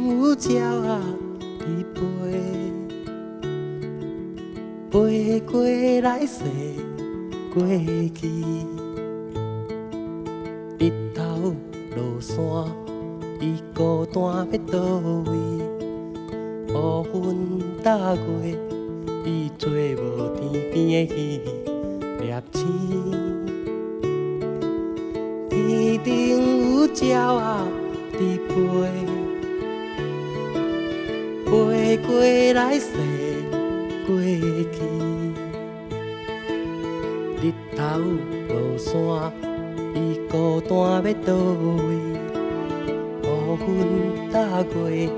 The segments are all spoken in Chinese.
有鸟仔伫飞，飞过来世过去，日头落山，伊孤单要倒位？乌云搭月，伊做无天边的鱼，粒星。天顶有鸟仔伫飞，飞过来世过去。日头落山，伊孤单要倒位？乌云搭月，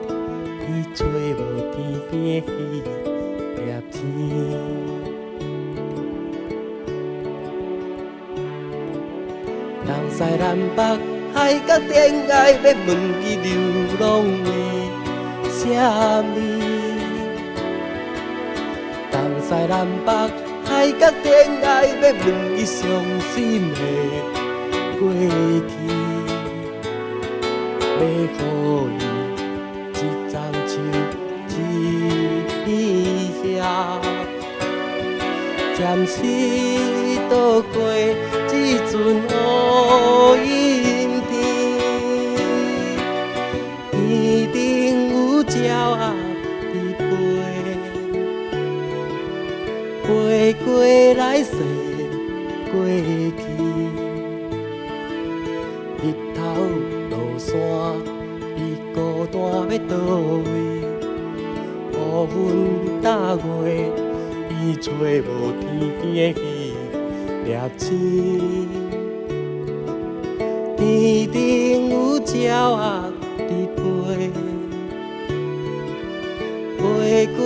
伊做无天边的鱼，粒星。东西南北，海角天涯，要问伊流浪为啥物？东西南北，海角天涯，要问伊伤心的过去，要予伊一丛树，一片叶，暂时渡过这阵乌阴天。天顶有鸟仔伫飞，飞过来世过去。日头落山，伊孤单要倒位？乌云搭月，伊找无天边的鱼，粒星。天顶有鸟仔伫飞，飞过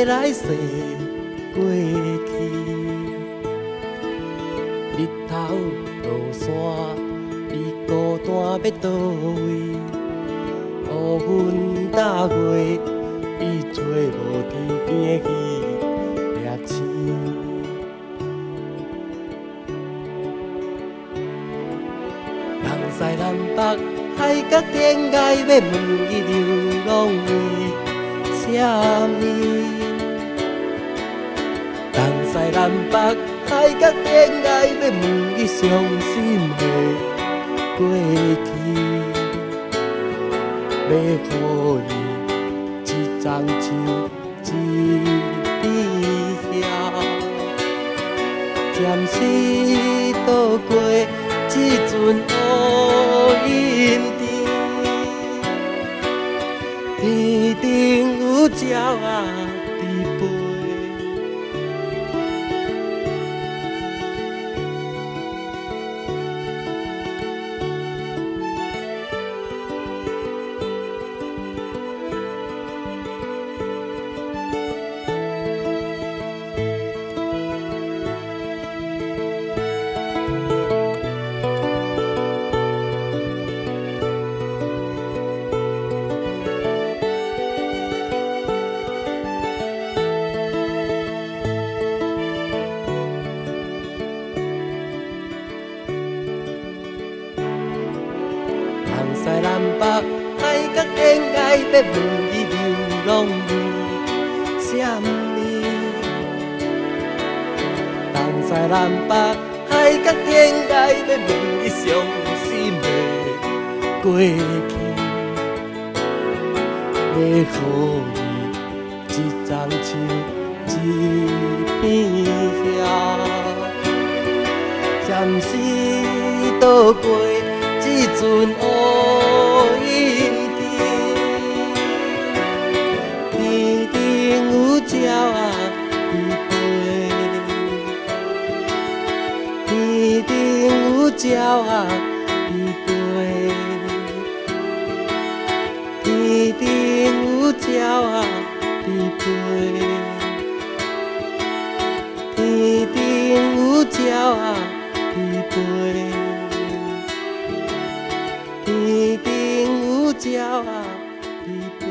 来世过去。日头落山，伊孤单要倒位？乌云搭月，伊做无天边的鱼，粒星。东西南北，海角天涯，要问伊流浪为啥物？东西南北，海角天涯，要问伊伤心的过去，要予伊一丛树，一片叶，暂时渡过这阵乌阴天。天顶有鸟仔伫飞。东西南北，海角天涯，要问伊流浪为啥物？东西南北，海角天涯，要问伊伤心的过去，要予伊一丛树，一片叶，暂时渡过这阵乌阴天。天顶有鸟仔伫飞，天顶有鸟仔伫飞，天顶有鸟仔伫飞，天顶有鸟仔伫飞。天顶有鸟仔伫飞。